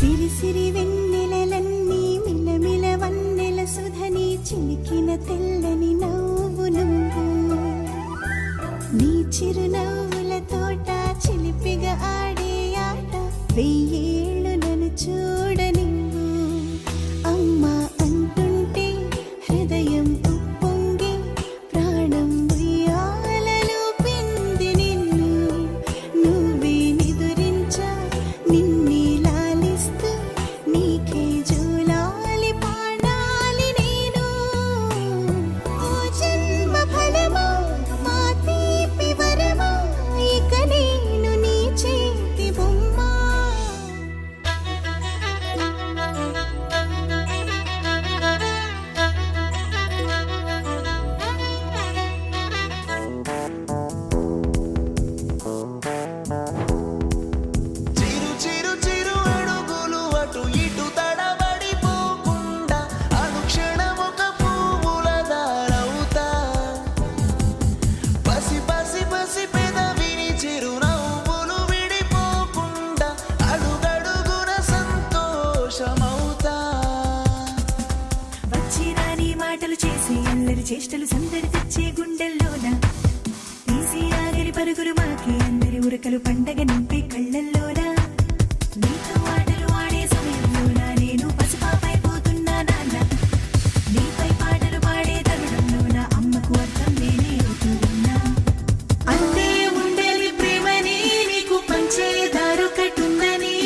సిరి సిరి వెన్నెలలన్నీ మిలమిల వన్నెల సుధని చిలికిన తెల్లని నవ్వు నువ్వు నీ చిరునవ్వుల తోట చిలిపిగా ఆడే ఆట వెయ్యేళ్ళు నన్ను చూడని అమ్మా అంటుంటే హృదయం ఉప్పొంగి ప్రాణం ఉయ్యాలలో పింది నిన్ను నువ్వే నిదురించా నిన్నే లాలిస్తూ నీకే జూలాలి పాడాలి నేను ఓ జన్మ ఫలమా మా తీపి వరమా ఇక నేను నీ చేతి బొమ్మ చిరు చిరు చిరు అడుగులు అటు ఇటు తడబడిపోకుండా అనుక్షణం ఒక పువ్వుల దారవుతా పసి పసి పసి పెదవిని చిరునవ్వులు విడిపోకుండా అడుగడుగున సంతోషమవుతా వచ్చి రాని మాటలు చేసి అల్లరి చేష్టలు సందడి తెచ్చే గుండెల్లోన తీసి ఆగరి పరుగులు మాకి అందరి ఉరకలు పండగ నింపే కళ్ళల్లోన నీతో ఆటలు ఆడే సమయంలోన నేను పసిపాపైపోతున్నా నాన్న నీపై పాటలు పాడే తరుణంలోన అమ్మకు అర్థం నేనే అవుతున్నా అంతే ఉండేది ప్రేమని నీకు పంచే దారొకటుందని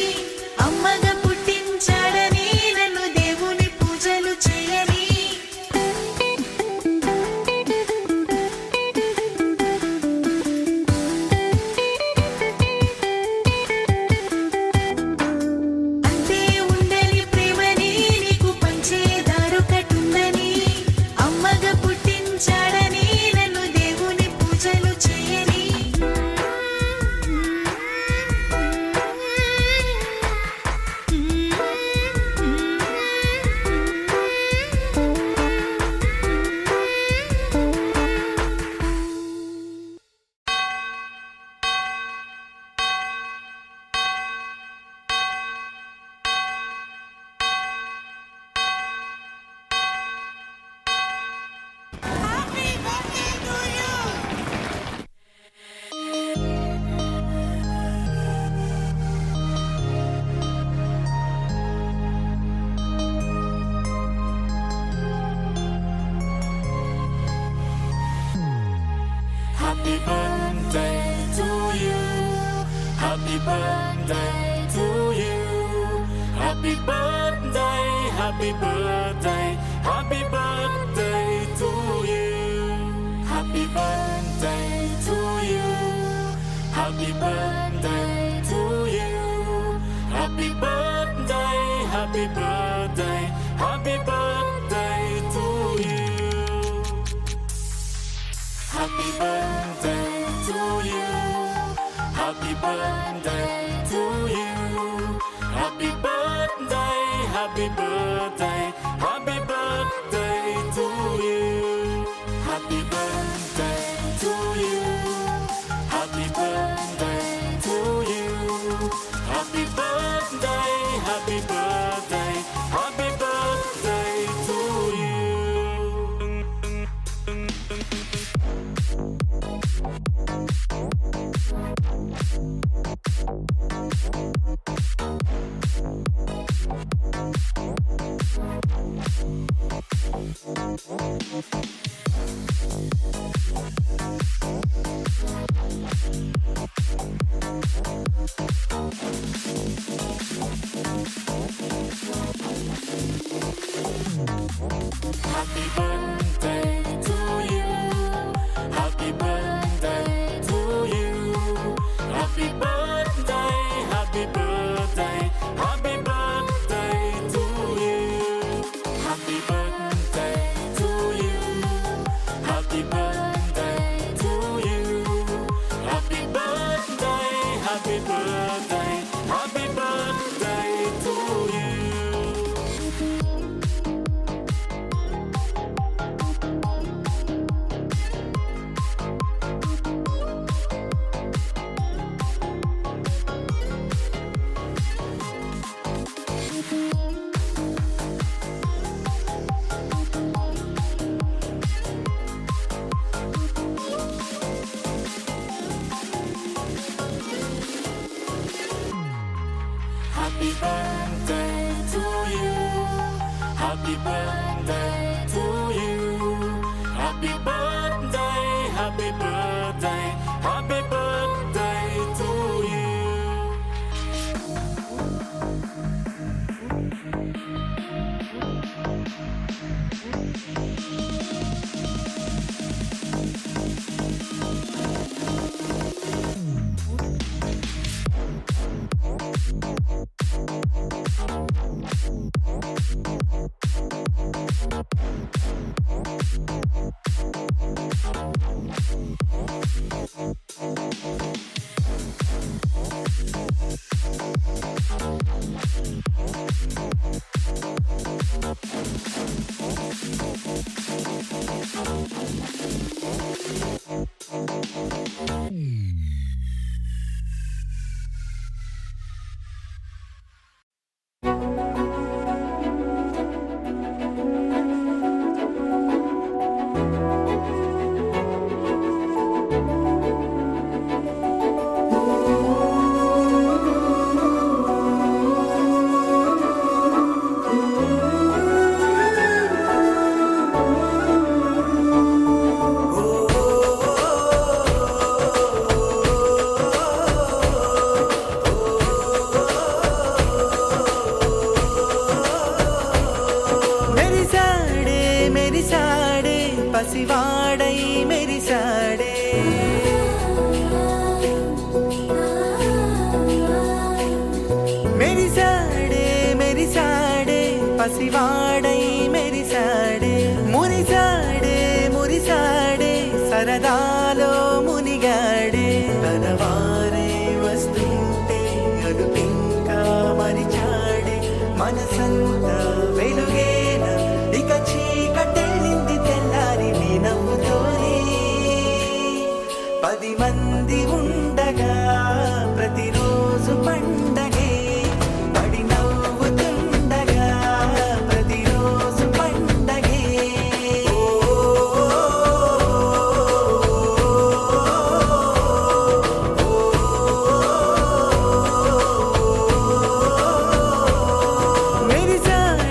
అమ్మగా పుట్టించాడని నన్ను దేవుని పూజలు చేయని అంతే ఉండేది ప్రేమని నీకు పంచే దారొకటుందని అమ్మగా పుట్టించాడని నన్ను దేవుని పూజలు చేయని Happy birthday to you. Happy birthday to you. Happy birthday, happy birthday, happy birthday to you. Happy birthday to you. Happy birthday to you. Happy birthday, happy birthday, happy birthday to you. Happy birthday to you. Happy birthday to you. Happy birthday, happy birthday, happy birthday to you. Happy birthday to you. Happy birthday to you. Happy birthday, happy birthday, happy birthday to you. Happy birthday to you. Happy birthday to you. Happy birthday, happy birthday, happy birthday to you. Happy birthday to you. Happy birthday to you. Happy birthday, happy birthday, happy birthday to you. Happy birthday to you. Happy birthday to you. Happy birthday, happy birthday, happy birthday to you. మెరిసాడే మెరిసాడే పసివాడై మెరిసాడే మెరిసాడే మెరిసాడే పసివాడై మెరిసాడే మురిసాడే మురిసాడే సరదాలో మునిగాడే తనవారే వస్తుంటే అదుపింకా మరిచాడే మనసంతా వెలుగేన ఇక చీకటెళ్ళింది తెల్లారి నీ నవ్వుతోనే 10 మంది ఉండగా ప్రతిరోజు పండగే పడి నవ్వుతుండగా ప్రతిరోజు పండగే మెరిసాడే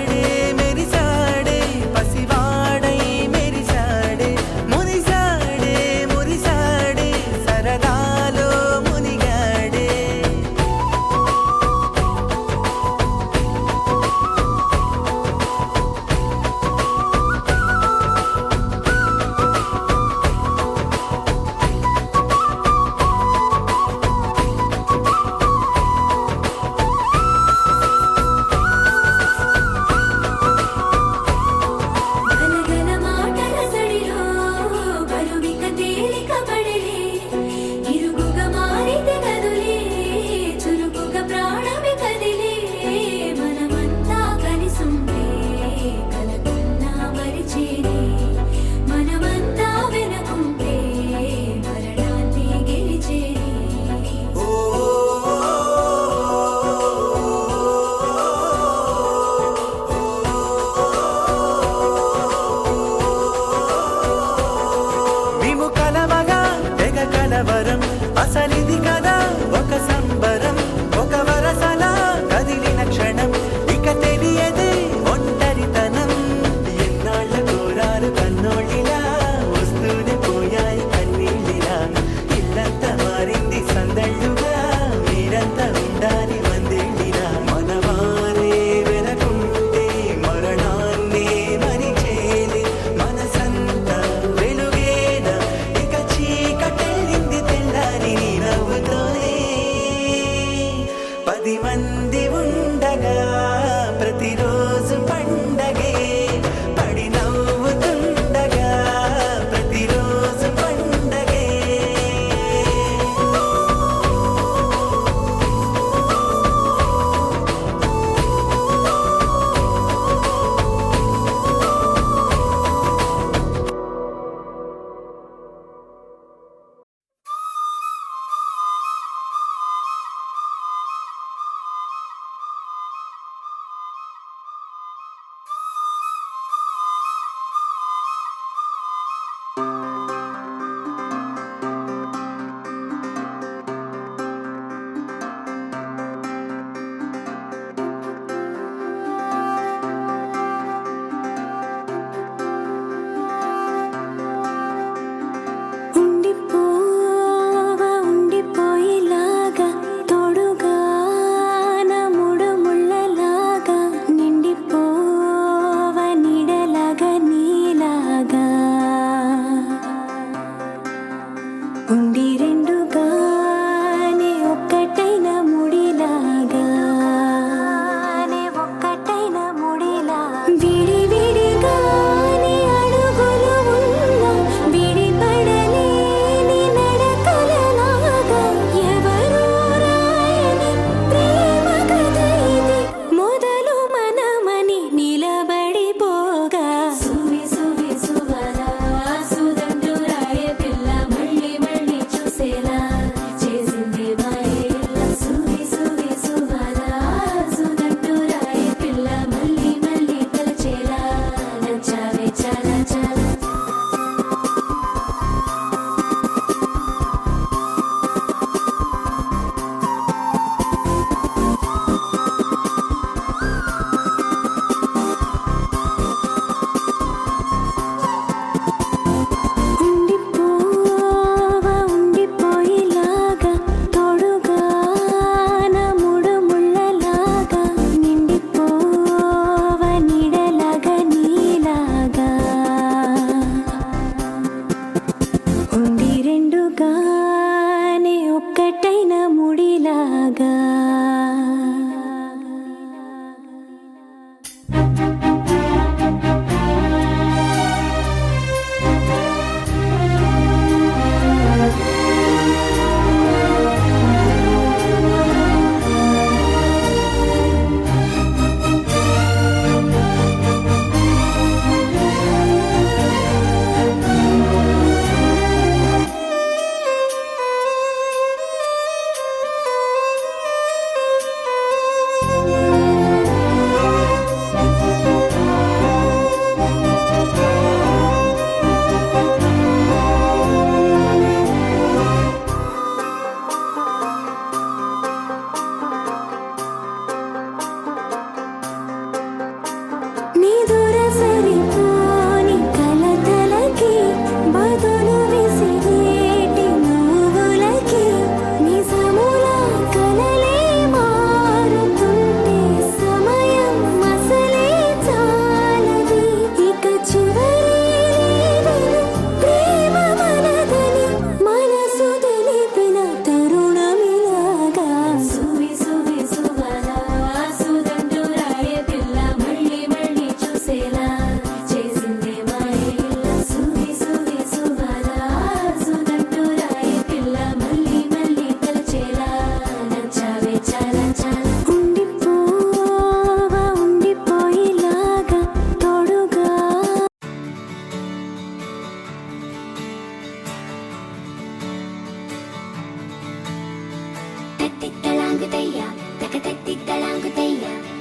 నీలాగా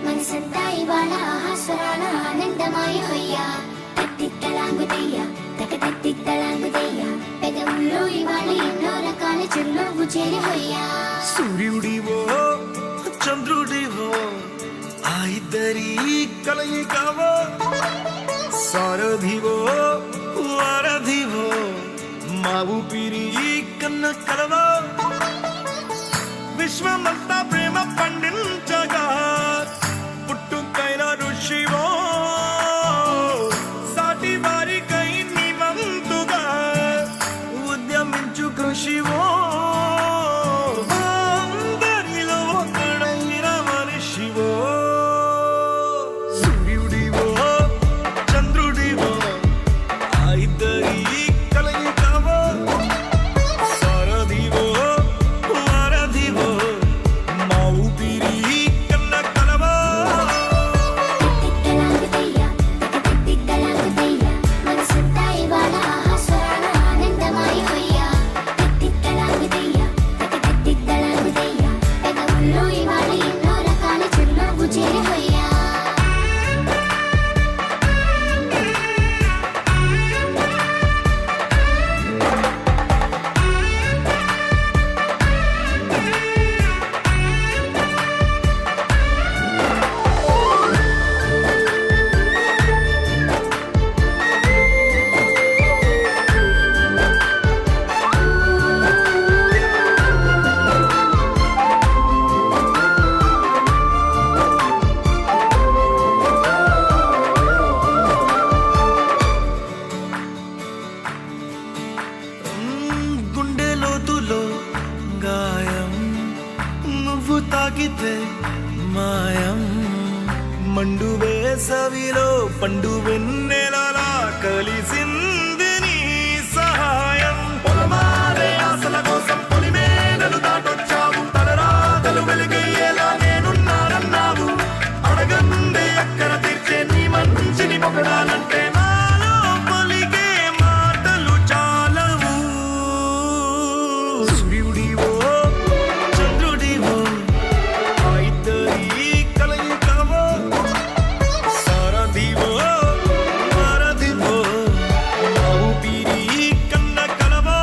మనసంతా ఇవాళ ఆహాస్వరాల ఆనందమాయ హొయ్యా తత్తిత్తలాంగుతయ్యా తకతత్తిత్తలాంగుతయ్యా పెదవుల్లో ఇవాళ ఎన్నో రకాల చిరునవ్వు చేరి హొయ్యా సూర్యుడివో చంద్రుడివో ఆ ఇద్దరి కలయికవో సారథివో వారధివో మా ఊపిరి కన్న కలవో విశ్వమంతా ప్రేమ పండించగా పుట్టుకైన ఋషివో సాటి వారికై నివంతుగా ఉద్యమించు కృషివో అందరిలో ఒకడైన మనిషివో సూర్యుడివో చంద్రుడివో ఆ ఇద్దరి కలయికవో సారథివో వారధివో మా ఊపిరి కన్న కలవో తిత్తలాంగుతయ్యా తకతత్తిత్తలాంగుతయ్యా మనసంతా ఇవాళ ఆహాస్వరాల ఆనందమాయ హొయ్యా తిత్తలాంగుతయ్యా తకతత్తిత్తలాంగుతయ్యా పెదవుల్లో ఇవాళ ఎన్నో రకాల చిరునవ్వు చేరి హొయ్యా గుండె లోతులో గాయం నువ్వు తాకితే మాయం మండు వేసవిలో పండు వెన్నెలలా కలిసింది నీ సహాయం పొలమారే ఆశల కోసం పొలిమేనలు దాటొచ్చావు తలరాతలు వెలుగయ్యేలా నేనున్నానన్నావు అడగందే అక్కర తీర్చే నీ మంచిని పొగడాలంటే నాలో పలికే మాటలు చాలవు సూర్యుడివో చంద్రుడివో ఆ ఇద్దరి కలయికవో సారథివో వారధివో మా ఊపిరి కన్న కలవో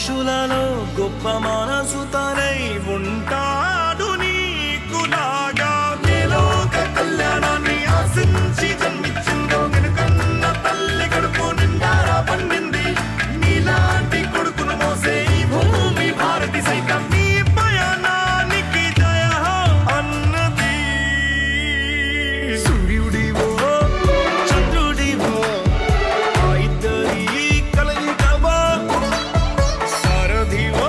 మనుషులలో గొప్ప మనసు తనై ఉంటాడు నీకులాగా ఏ లోక కళ్యాణాన్ని ఆశించి జన్మించిందో వెనుకన్న తల్లి కడుపు నిండారా పండింది నీలాంటి కొడుకును మోసే ఈ భూమి భారతి సైతం నీ పయనానికి జయ అన్నది సూర్యుడివో చంద్రుడివో ఆ ఇద్దరి కలయికవో సారథివో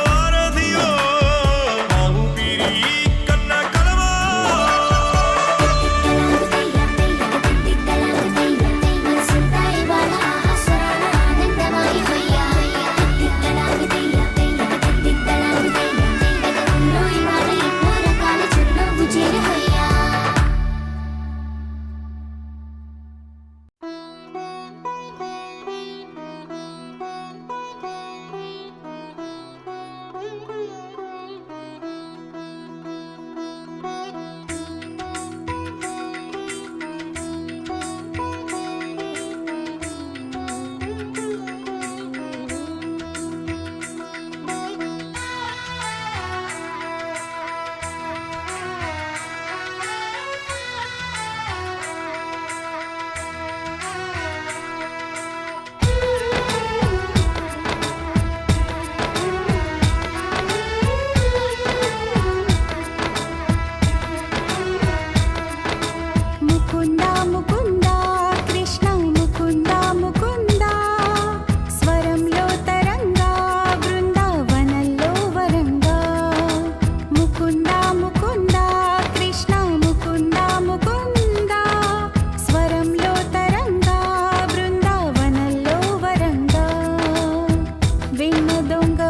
వారధివో ఆ ఊపిరి కన్న కలవో మనసంతా ఇవాళ ఆహాస్వరాన ఆనందమయమయ్యా పెదవుల్లో ఇవాళ ఎన్నో రకాల చిరునవ్వు చేరవయ్యా ముకుంద ముకుంద కృష్ణ ముకుంద ముకుంద స్వరంలో తరంగా బృందావనంలో వరంగా ముకుంద ముకుంద కృష్ణ ముకుంద ముకుంద స్వరంలో తరంగా బృందావనంలో వరంగా వెన్న దొంగ